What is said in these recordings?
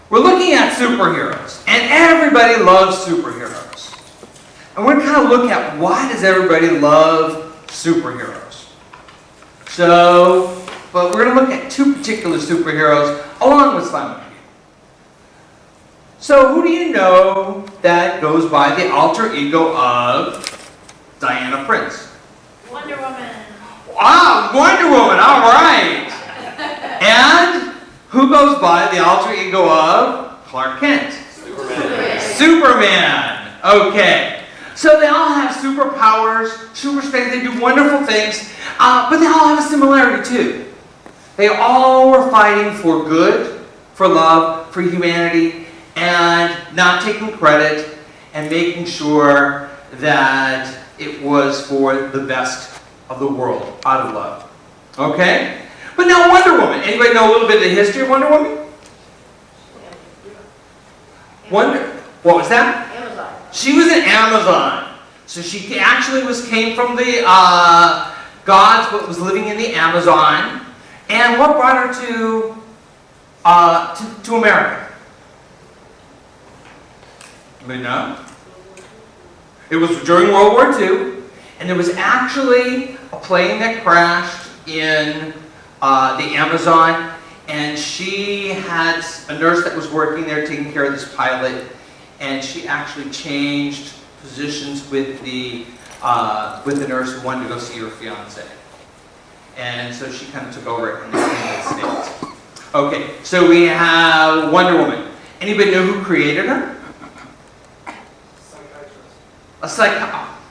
we're looking at superheroes, and everybody loves superheroes. And we're going to kind of look at why does everybody love superheroes. So, but we're going to look at two particular superheroes along with Simon. So, who do you know that goes by the alter ego of Diana Prince? Wonder Woman. Wow, Wonder Woman, all right. And who goes by the alter ego of Clark Kent? Superman. Superman. Okay. So they all have superpowers, super strength, they do wonderful things, but they all have a similarity too. They all were fighting for good, for love, for humanity, and not taking credit and making sure that it was for the best of the world, out of love. Okay? But now Wonder Woman. Anybody know a little bit of the history of Wonder Woman? What was that? Amazon. She was an Amazon. So she actually came from the gods, what was living in the Amazon. And what brought her to America? Anybody know? It was during World War II, and there was actually a plane that crashed in the Amazon, and she had a nurse that was working there taking care of this pilot, and she actually changed positions with the nurse who wanted to go see her fiance. And so she kind of took over in the United States. Okay, so we have Wonder Woman. Anybody know who created her?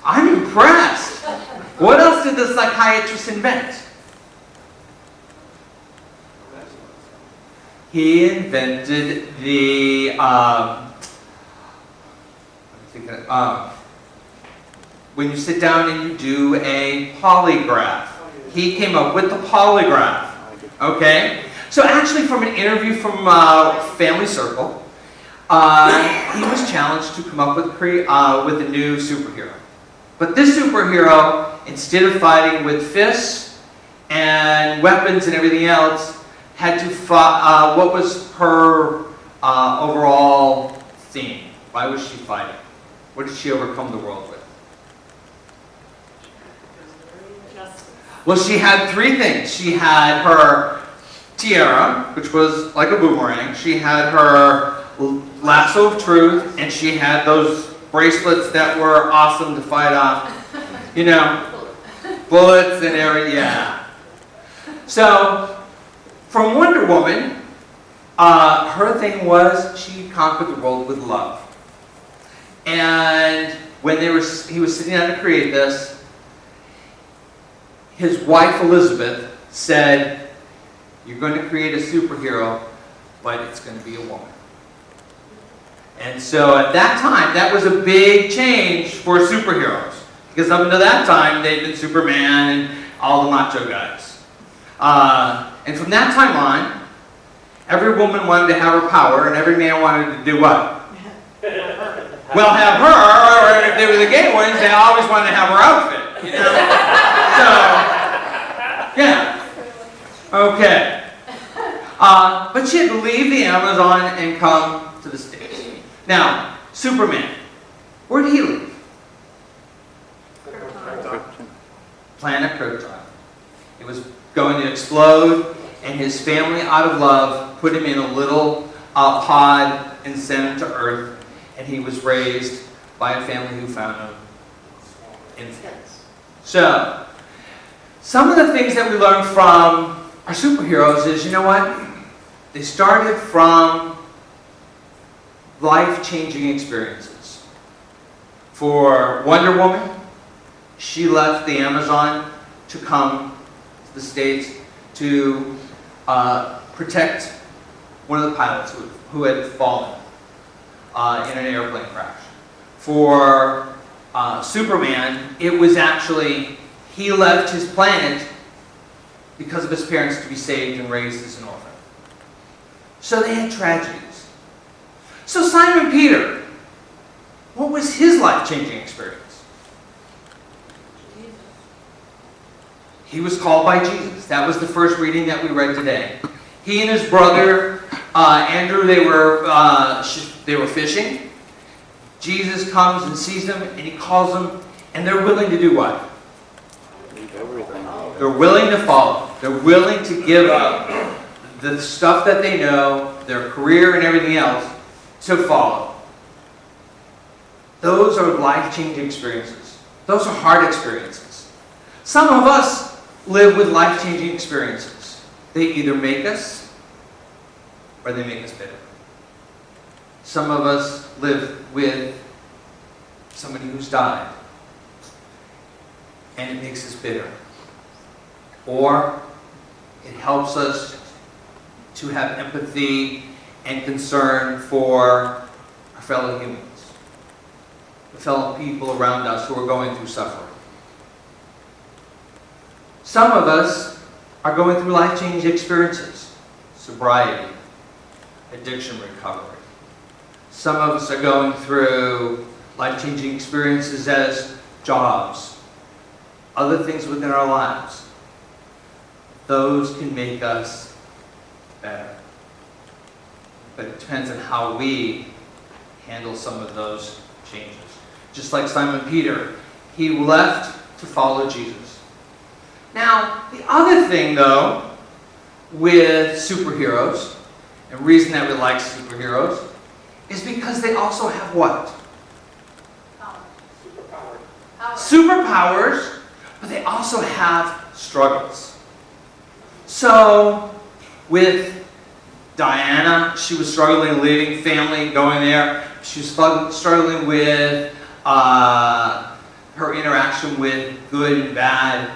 I'm impressed. What else did the psychiatrist invent? He invented the when you sit down and you do a polygraph. He came up with the polygraph. Okay? So actually from an interview from Family Circle, he was challenged to come up with a new superhero. But this superhero, instead of fighting with fists and weapons and everything else, had to fight. What was her overall theme? Why was she fighting? What did she overcome the world with? Well, she had three things. She had her tiara, which was like a boomerang. She had her lasso of truth, and she had those bracelets that were awesome to fight off, bullets and everything. Yeah. So, from Wonder Woman, her thing was she conquered the world with love. And when he was sitting down to create this, his wife Elizabeth said, "You're going to create a superhero, but it's going to be a woman." And so at that time, that was a big change for superheroes. Because up until that time, they'd been Superman and all the macho guys. And from that time on, every woman wanted to have her power, and every man wanted to do what? Well, have her, or if they were the gay ones, they always wanted to have her outfit. So, yeah. Okay. But she had to leave the Amazon and come to the States. Now, Superman, where did he live? Planet Krypton. It was going to explode, and his family, out of love, put him in a little pod and sent him to Earth, and he was raised by a family who found him infants. So, some of the things that we learn from our superheroes is, you know what? They started from life-changing experiences. For Wonder Woman, she left the Amazon to come to the States to protect one of the pilots who had fallen in an airplane crash. For Superman, it was actually, he left his planet because of his parents to be saved and raised as an orphan. So they had tragedies. So Simon Peter, what was his life-changing experience? He was called by Jesus. That was the first reading that we read today. He and his brother Andrew, they were fishing. Jesus comes and sees them, and he calls them, and they're willing to do what? They're willing to follow. They're willing to give up the stuff that they know, their career and everything else, to follow. Those are life-changing experiences. Those are hard experiences. Some of us live with life-changing experiences. They either make us or they make us bitter. Some of us live with somebody who's died, and it makes us bitter. Or it helps us to have empathy and concern for our fellow humans, the fellow people around us who are going through suffering. Some of us are going through life-changing experiences, sobriety, addiction recovery. Some of us are going through life-changing experiences as jobs, other things within our lives. Those can make us better. But it depends on how we handle some of those changes. Just like Simon Peter, he left to follow Jesus. Now, the other thing, though, with superheroes, and the reason that we like superheroes, is because they also have what? Superpowers, but they also have struggles. So, with Diana, she was struggling leading family, going there. She was struggling with her interaction with good and bad.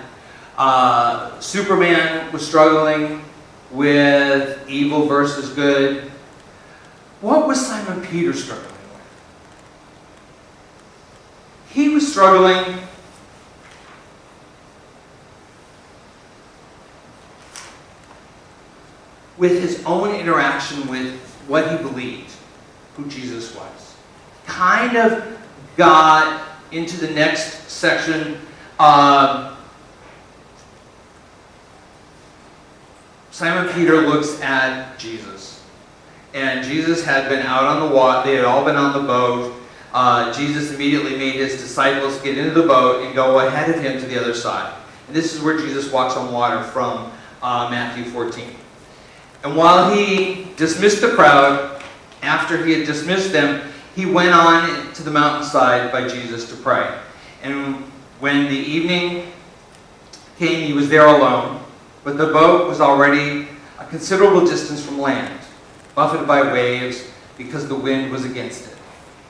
Superman was struggling with evil versus good. What was Simon Peter struggling with? He was struggling with his own interaction with what he believed, who Jesus was. Kind of got into the next section. Simon Peter looks at Jesus. And Jesus had been out on the water. They had all been on the boat. Jesus immediately made his disciples get into the boat and go ahead of him to the other side. And this is where Jesus walks on water from Matthew 14. And while he dismissed the crowd, after he had dismissed them, he went on to the mountainside by Jesus to pray. And when the evening came, he was there alone, but the boat was already a considerable distance from land, buffeted by waves because the wind was against it.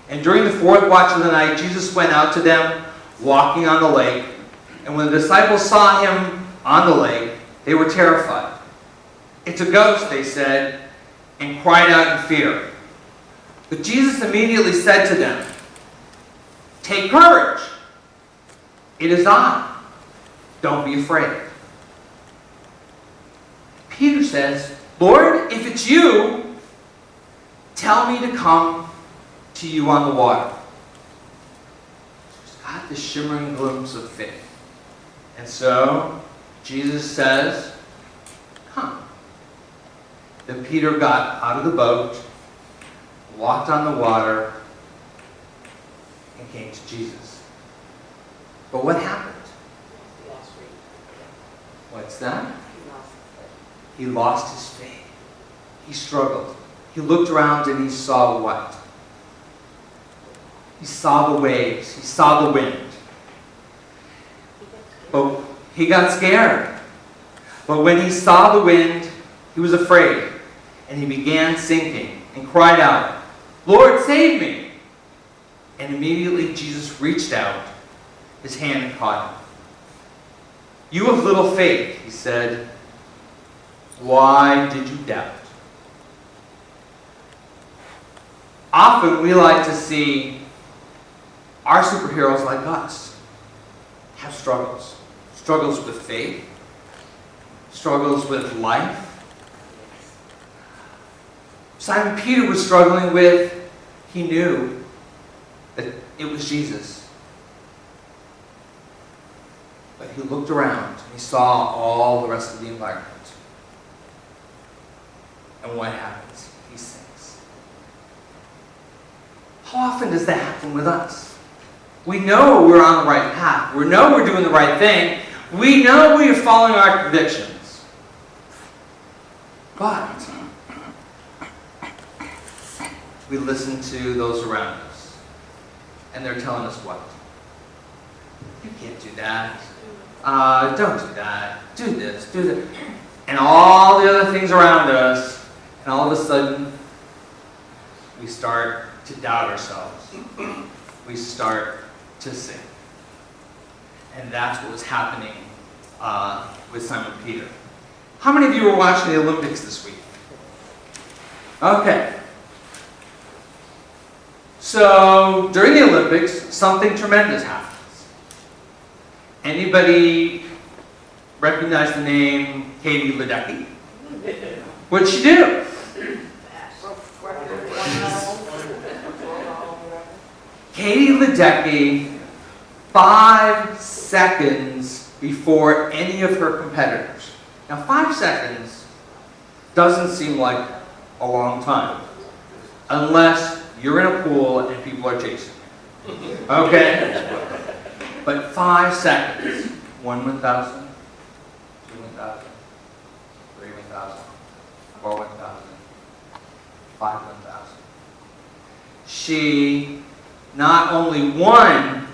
And during the fourth watch of the night, Jesus went out to them, walking on the lake. And when the disciples saw him on the lake, they were terrified. "It's a ghost," they said, and cried out in fear. But Jesus immediately said to them, "Take courage. It is I. Don't be afraid." Peter says, "Lord, if it's you, tell me to come to you on the water." He's got this shimmering glimpse of faith. And so, Jesus says, "Come." Then Peter got out of the boat, walked on the water, and came to Jesus. But what happened? What's that? He lost his faith. He struggled. He looked around and he saw what? He saw the waves. He saw the wind. But he got scared. But when he saw the wind, he was afraid. And he began sinking and cried out, "Lord, save me!" And immediately Jesus reached out his hand and caught him. "You have little faith," he said. "Why did you doubt?" Often we like to see our superheroes like us have struggles. Struggles with faith. Struggles with life. Simon Peter was struggling with, he knew that it was Jesus. But he looked around and he saw all the rest of the environment. And what happens? often does that happen with us? We know we're on the right path. We know we're doing the right thing. We know we are following our convictions. But we listen to those around us. And they're telling us what? You can't do that. Don't do that. Do this, do that. And all the other things around us. And all of a sudden, we start to doubt ourselves. We start to sin. And that's what was happening with Simon Peter. How many of you were watching the Olympics this week? Okay. So, during the Olympics, something tremendous happens. Anybody recognize the name Katie Ledecky? What'd she do? Katie Ledecky, 5 seconds before any of her competitors. Now, 5 seconds doesn't seem like a long time, unless you're in a pool and people are chasing you. Okay? But 5 seconds. 1 1,000, 2 1,000, 3 1,000, 4 1,000, 5 1,000. She not only won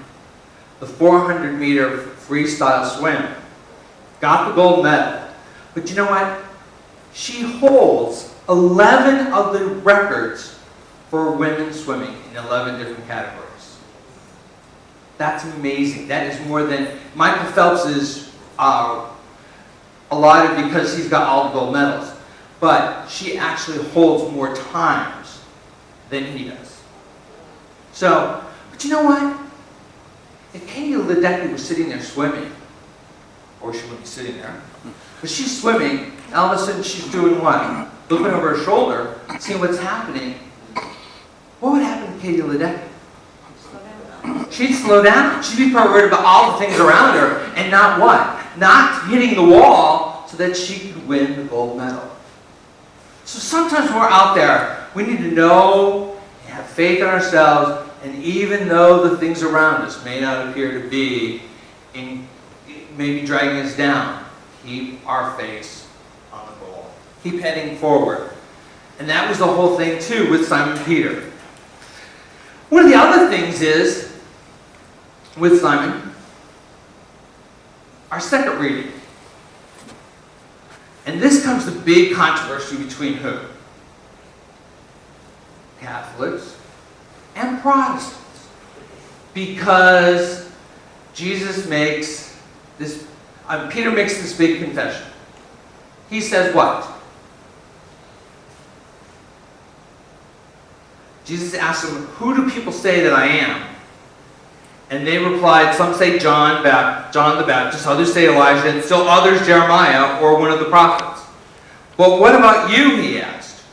the 400-meter freestyle swim, got the gold medal, but you know what? She holds 11 of the records for women swimming in 11 different categories. That's amazing. That is more than Michael Phelps is allotted because he's got all the gold medals. But she actually holds more times than he does. So, but you know what? If Katie Ledecky was sitting there swimming, or she wouldn't be sitting there, but she's swimming, and all of a sudden she's doing what? Looking over her shoulder, seeing what's happening. What would happen to Katie Ledecky? She'd slow down. She'd be probably worried about all the things around her, and not what? Not hitting the wall so that she could win the gold medal. So sometimes when we're out there, we need to know and have faith in ourselves, and even though the things around us may not appear to be maybe dragging us down, keep our face on the goal. Keep heading forward. And that was the whole thing too with Simon Peter. One of the other things is, with Simon, our second reading. And this comes to big controversy between who? Catholics and Protestants. Because Jesus makes this, Peter makes this big confession. He says what? Jesus asks them, who do people say that I am? And they replied, some say John the Baptist, others say Elijah, and still others Jeremiah or one of the prophets. But what about you, he asked.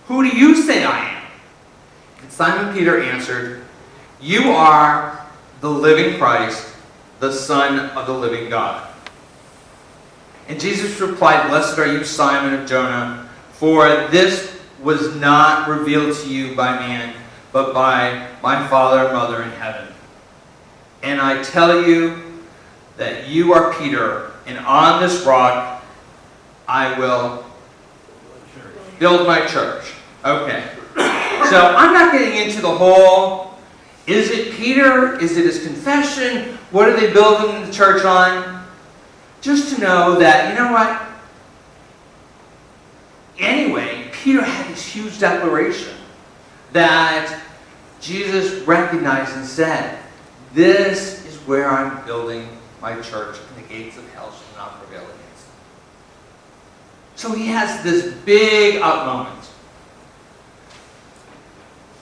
Who do you say I am? And Simon Peter answered, you are the living Christ, the Son of the living God. And Jesus replied, blessed are you, Simon of Jonah, for this was not revealed to you by man, but by my Father and Mother in heaven. And I tell you that you are Peter, and on this rock I will build my church. Okay. So I'm not getting into the whole, is it Peter? Is it his confession? What are they building the church on? Just to know that, you know what? Anyway, Peter had this huge declaration that Jesus recognized and said, this is where I'm building my church, and the gates of hell shall not prevail against it. So he has this big up moment.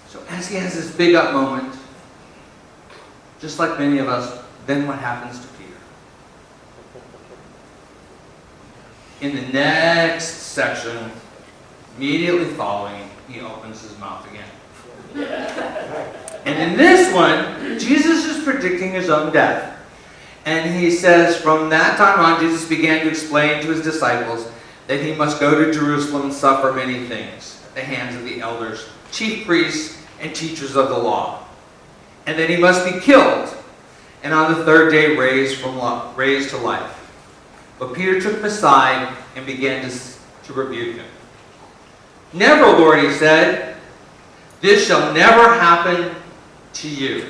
So as he has this big up moment, just like many of us, then what happens to Peter? In the next section, immediately following, he opens his mouth again. And in this one, Jesus is predicting his own death. And he says, from that time on, Jesus began to explain to his disciples that he must go to Jerusalem and suffer many things at the hands of the elders, chief priests, and teachers of the law. And that he must be killed, and on the third day raised to life. But Peter took him aside and began to rebuke him. Never, Lord, he said, this shall never happen to you.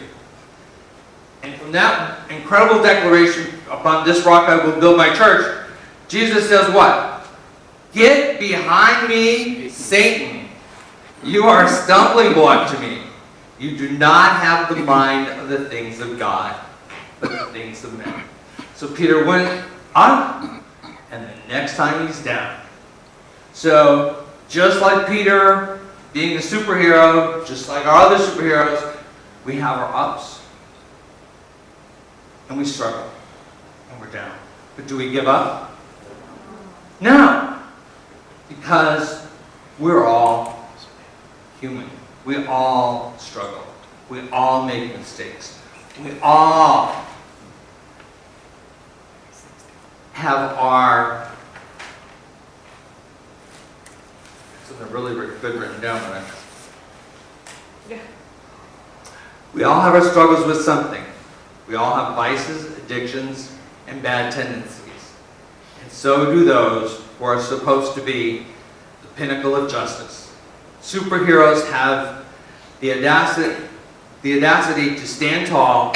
And from that incredible declaration, upon this rock I will build my church, Jesus says what? Get behind me, Satan. You are a stumbling block to me. You do not have the mind of the things of God, but the things of men. So Peter went up, and the next time he's down. So, just like Peter being a superhero, just like our other superheroes, we have our ups, and we struggle, and we're down. But do we give up? No, because we're all human. We all struggle. We all make mistakes. We all have our... Something really good written down on it. We all have our struggles with something. We all have vices, addictions, and bad tendencies. And so do those who are supposed to be the pinnacle of justice. Superheroes have the audacity to stand tall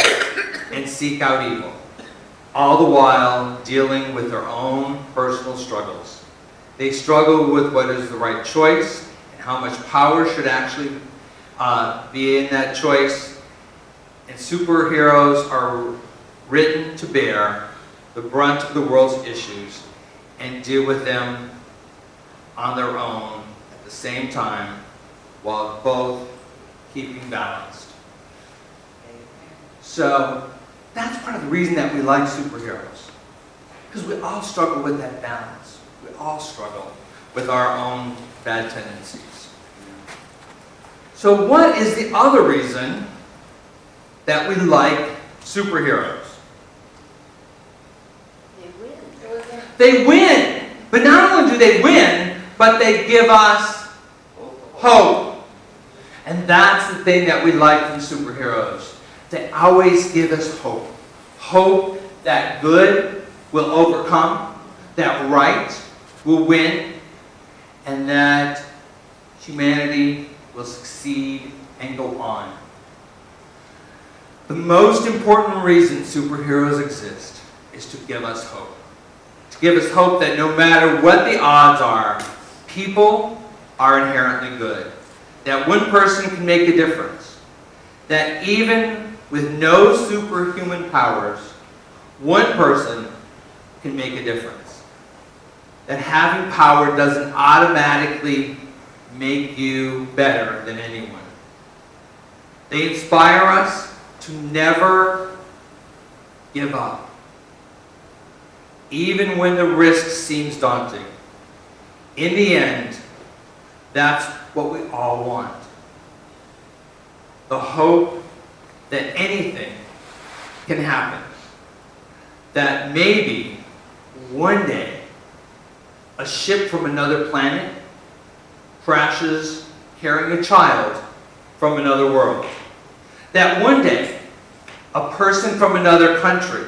and seek out evil, all the while dealing with their own personal struggles. They struggle with what is the right choice and how much power should actually be in that choice. And superheroes are written to bear the brunt of the world's issues and deal with them on their own at the same time, while both keeping balanced. So that's part of the reason that we like superheroes, because we all struggle with that balance. We all struggle with our own bad tendencies. So what is the other reason that we like superheroes? They win. But not only do they win, but they give us hope. And that's the thing that we like from superheroes. They always give us hope. Hope that good will overcome, that right will win, and that humanity will succeed and go on. The most important reason superheroes exist is to give us hope. To give us hope that no matter what the odds are, people are inherently good. That one person can make a difference. That even with no superhuman powers, one person can make a difference. That having power doesn't automatically make you better than anyone. They inspire us to never give up. Even when the risk seems daunting. In the end, that's what we all want. The hope that anything can happen. That maybe one day a ship from another planet crashes carrying a child from another world. That one day a person from another country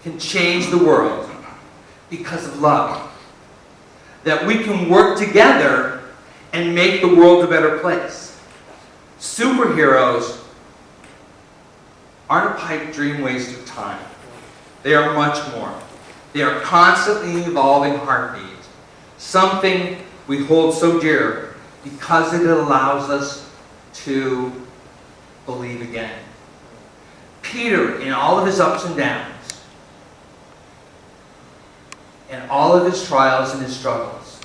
can change the world because of love. That we can work together and make the world a better place. Superheroes aren't a pipe dream waste of time. They are much more. They are constantly evolving heartbeat. Something we hold so dear because it allows us to believe again. Peter, in all of his ups and downs, and all of his trials and his struggles,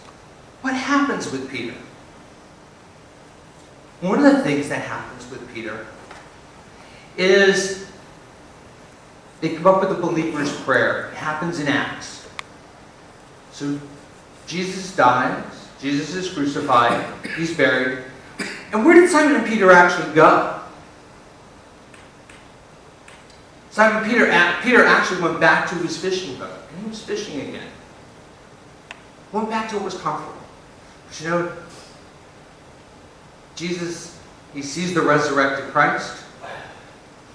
what happens with Peter? One of the things that happens with Peter is they come up with the believer's prayer. It happens in Acts. So Jesus dies, Jesus is crucified, he's buried. And where did Simon and Peter actually go? Peter actually went back to his fishing boat, and he was fishing again. Went back to what was comfortable. But you know, Jesus He sees the resurrected Christ,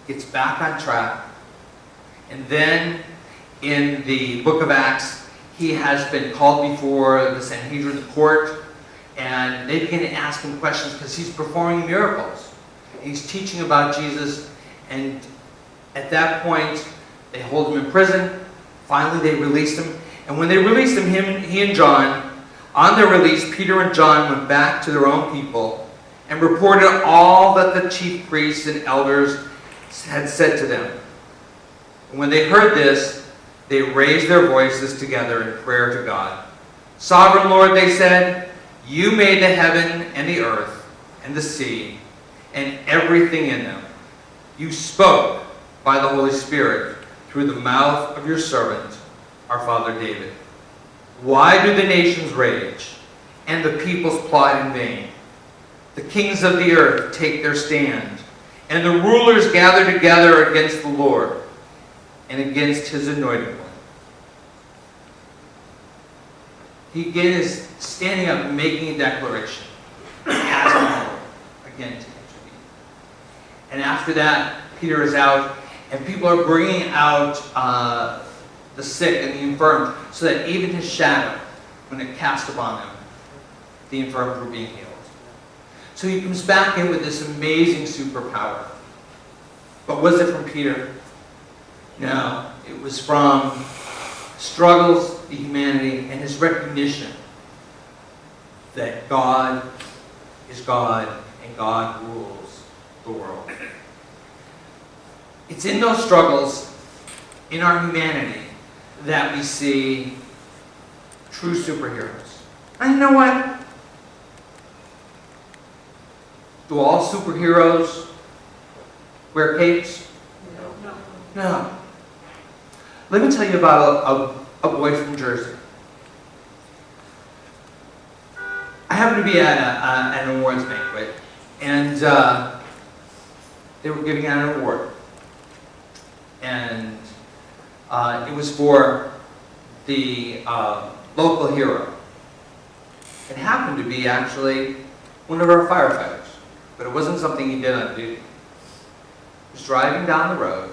gets back on track, and then in the book of Acts, he has been called before the Sanhedrin, the court, and they begin to ask him questions because he's performing miracles. He's teaching about Jesus, and at that point, they hold him in prison. Finally, they released him. And when they released him, he and John, on their release, Peter and John went back to their own people and reported all that the chief priests and elders had said to them. And when they heard this, they raised their voices together in prayer to God. Sovereign Lord, they said, you made the heaven and the earth and the sea and everything in them. You spoke by the Holy Spirit through the mouth of your servant, our father David. Why do the nations rage and the peoples plot in vain? The kings of the earth take their stand, and the rulers gather together against the Lord and against his anointed one. He again is standing up and making a declaration, asking the Lord again to intervene. And after that, Peter is out, and people are bringing out the sick and the infirm, so that even his shadow, when it cast upon them, the infirm were being healed. So he comes back in with this amazing superpower. But was it from Peter? No, it was from struggles, the humanity, and his recognition that God is God and God rules the world. It's in those struggles, in our humanity, that we see true superheroes. And you know what? Do all superheroes wear capes? No. Let me tell you about a boy from Jersey. I happened to be at an awards banquet, and they were giving out an award. And it was for the local hero. It happened to be actually one of our firefighters, but it wasn't something he did on duty. He was driving down the road,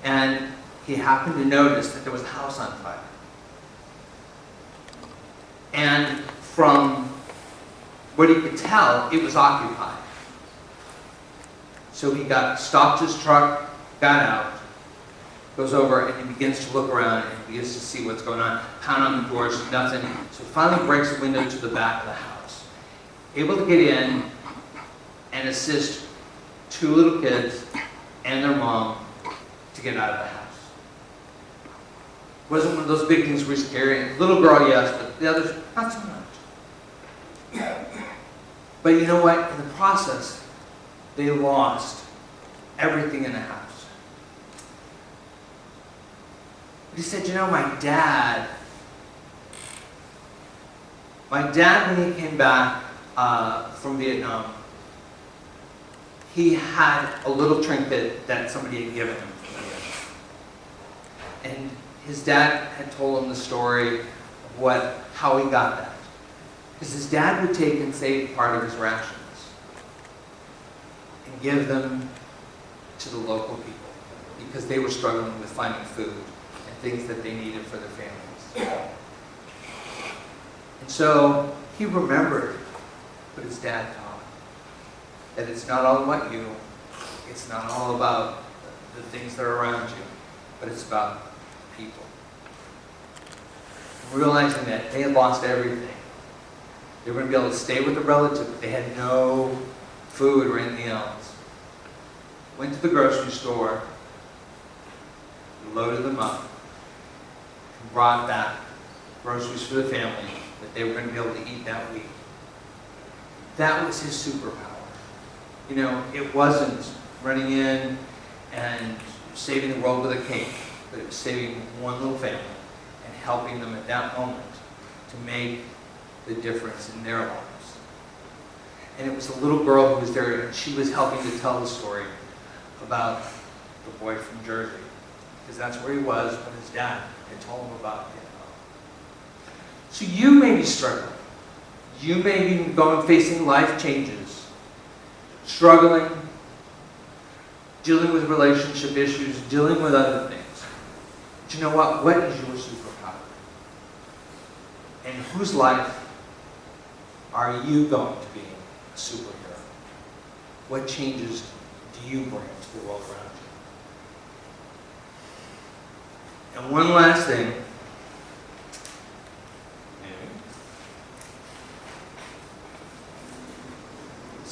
and he happened to notice that there was a house on fire. And from what he could tell, it was occupied. So he stopped his truck, got out, goes over, and he begins to look around and begins to see what's going on. Pound on the doors, nothing. So he finally breaks the window to the back of the house. Able to get in and assist two little kids and their mom to get out of the house. It wasn't one of those big things we were carrying. Little girl, yes, but the others, not so much. But you know what? In the process, they lost everything in the house. But he said, you know, my dad, when he came back from Vietnam, he had a little trinket that somebody had given him. And his dad had told him the story of how he got that. Because his dad would take and save part of his rations and give them to the local people because they were struggling with finding food and things that they needed for their families. And so he remembered what his dad taught. That it's not all about you. It's not all about the things that are around you. But it's about people. Realizing that they had lost everything. They were going to be able to stay with a relative, but they had no food or anything else. Went to the grocery store, loaded them up, and brought back groceries for the family that they were going to be able to eat that week. That was his superpower. You know, it wasn't running in and saving the world with a cake, but it was saving one little family and helping them at that moment to make the difference in their lives. And it was a little girl who was there, and she was helping to tell the story about the boy from Jersey, because that's where he was when his dad had told him about Vietnam. So you may be struggling. You may be facing life changes. struggling, dealing with relationship issues, dealing with other things. But you know what? What is your superpower? And whose life are you going to be a superhero? What changes do you bring to the world around you? And one last thing.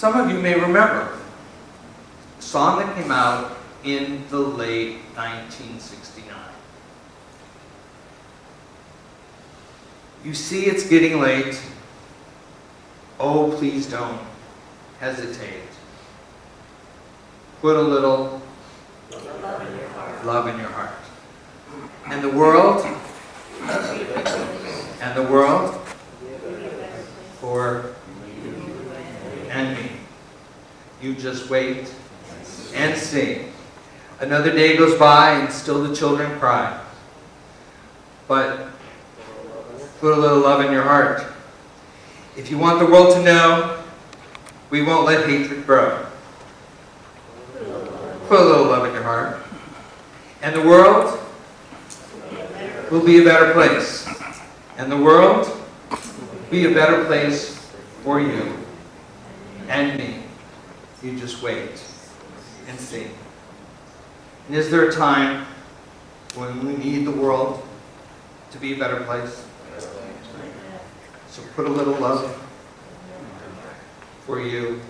Some of you may remember a song that came out in the late 1969. You see it's getting late. Oh, please don't hesitate. Put a little love in your heart. And the world for and me. You just wait and see. Another day goes by and still the children cry. But put a little love in your heart. If you want the world to know, we won't let hatred grow. Put a little love in your heart. And the world will be a better place. And the world will be a better place for you and me. You just wait and see. And is there a time when we need the world to be a better place? So put a little love for you